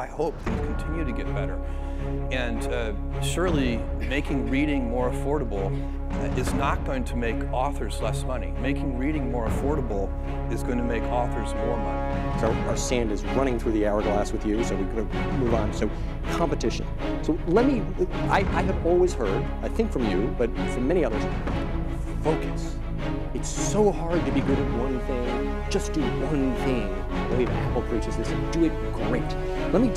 I hope things continue to get better. And surely making reading more affordable is not going to make authors less money. Making reading more affordable is going to make authors more money. So our sand is running through the hourglass with you, so we're going to move on. So competition. So I have always heard, I think from you, but from many others, focus. It's so hard to be good at one thing. Just do one thing. I believe Apple preaches this, and do it great. Let me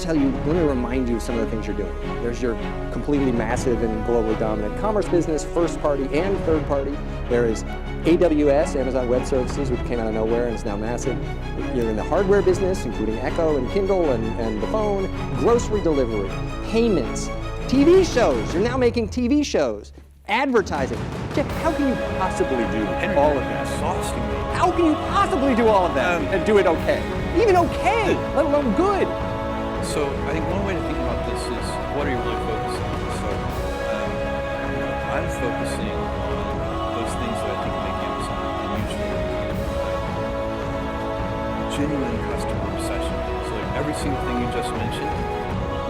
remind you of some of the things you're doing. There's your completely massive and globally dominant commerce business, first party and third party. There is AWS, Amazon Web Services, which came out of nowhere and is now massive. You're in the hardware business, including Echo and Kindle and the phone, grocery delivery, payments, TV shows. You're now making TV shows. Advertising. Jeff, how can you possibly do all of that? Exhausting me. How can you possibly do all of that and do it okay? Even okay, let alone good. So I think one way to think about this is, what are you really focusing on? So I'm focusing on those things that I think make Amazon unusual. Genuine customer obsession. So like every single thing you just mentioned,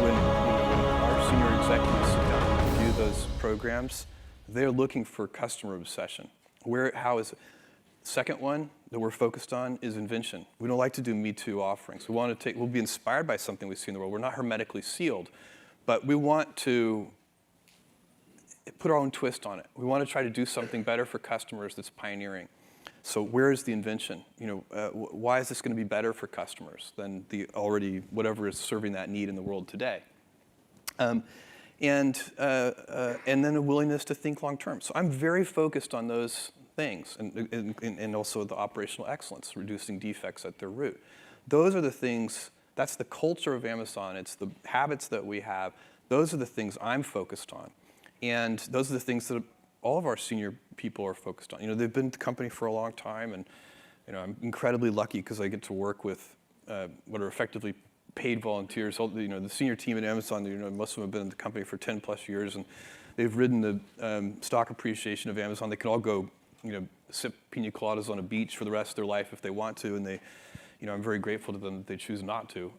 when our senior executives sit down and review those programs, they're looking for customer obsession. How is it? Second one that we're focused on is invention. We don't like to do Me Too offerings. We'll be inspired by something we see in the world. We're not hermetically sealed, but we want to put our own twist on it. We want to try to do something better for customers that's pioneering. So where is the invention? Why is this going to be better for customers than whatever is serving that need in the world today? And then a willingness to think long term. So I'm very focused on those things, and also the operational excellence, reducing defects at their root. Those are the things, that's the culture of Amazon, it's the habits that we have. Those are the things I'm focused on. And those are the things that all of our senior people are focused on. They've been at the company for a long time, and I'm incredibly lucky because I get to work with what are effectively paid volunteers. The senior team at Amazon, most of them have been in the company for 10 plus years, and they've ridden the stock appreciation of Amazon. They can all go sip pina coladas on a beach for the rest of their life if they want to, and I'm very grateful to them that they choose not to,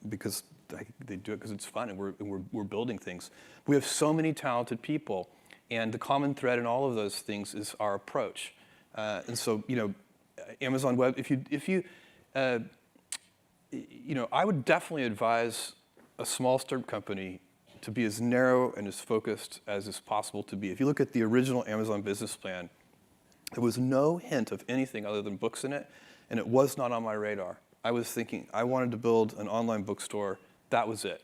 because they do it because it's fun, and we're building things. We have so many talented people, and the common thread in all of those things is our approach. And so, Amazon Web, I would definitely advise a small startup company to be as narrow and as focused as is possible to be. If you look at the original Amazon business plan, there was no hint of anything other than books in it, and it was not on my radar. I was thinking I wanted to build an online bookstore. That was it.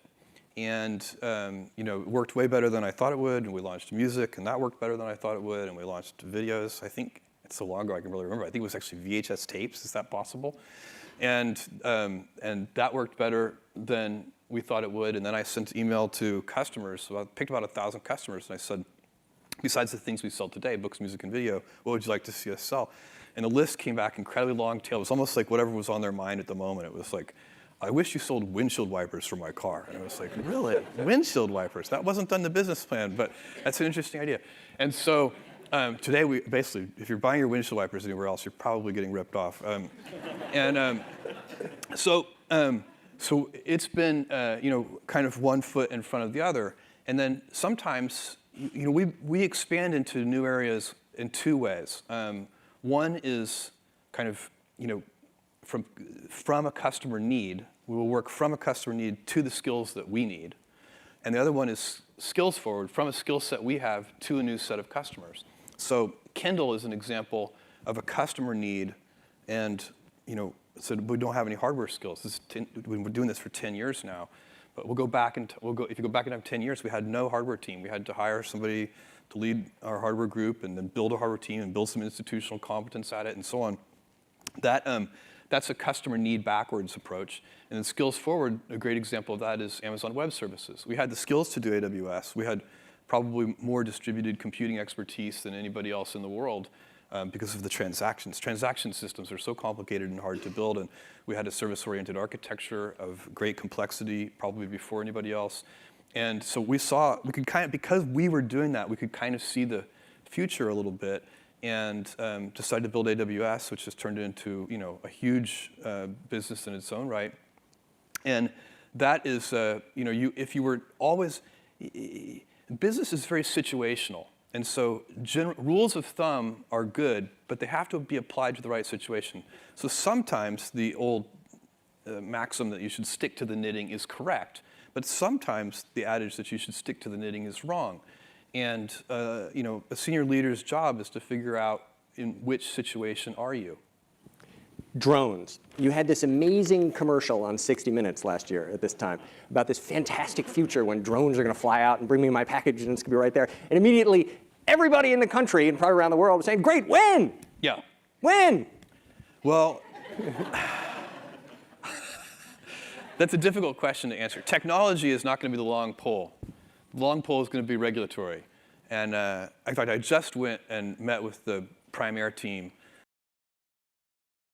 And it worked way better than I thought it would, and we launched music, and that worked better than I thought it would, and we launched videos. I think it's so long ago I can really remember. I think it was actually VHS tapes. Is that possible? And that worked better than we thought it would. And then I sent email to customers. So I picked about 1,000 customers, and I said, besides the things we sell today, books, music, and video, what would you like to see us sell? And the list came back incredibly long tail. It was almost like whatever was on their mind at the moment. It was like, I wish you sold windshield wipers for my car. And I was like, really? Windshield wipers? That wasn't done in the business plan, but that's an interesting idea. And so today, basically, if you're buying your windshield wipers anywhere else, you're probably getting ripped off. So it's been, kind of one foot in front of the other. And then sometimes, we expand into new areas in two ways. One is kind of, from a customer need. We will work from a customer need to the skills that we need. And the other one is skills forward, from a skill set we have to a new set of customers. So Kindle is an example of a customer need, and so we don't have any hardware skills. We've been doing this for 10 years now. But if you go back in time 10 years, we had no hardware team. We had to hire somebody to lead our hardware group and then build a hardware team and build some institutional competence at it and so on. That's a customer need backwards approach. And then skills forward, a great example of that is Amazon Web Services. We had the skills to do AWS. We had probably more distributed computing expertise than anybody else in the world because of the transactions. Transaction systems are so complicated and hard to build, and we had a service-oriented architecture of great complexity, probably before anybody else. And so because we were doing that, we could kind of see the future a little bit, and decided to build AWS, which has turned into a huge business in its own right. And that is, if you were always, business is very situational. And so rules of thumb are good, but they have to be applied to the right situation. So sometimes the old maxim that you should stick to the knitting is correct, but sometimes the adage that you should stick to the knitting is wrong. And a senior leader's job is to figure out in which situation are you. Drones. You had this amazing commercial on 60 Minutes last year at this time about this fantastic future when drones are going to fly out and bring me my package and it's going to be right there. And immediately, everybody in the country and probably around the world was saying, great, when? Yeah. When? Well, that's a difficult question to answer. Technology is not going to be the long pole. The long pole is going to be regulatory. And in fact, I just went and met with the Prime Air team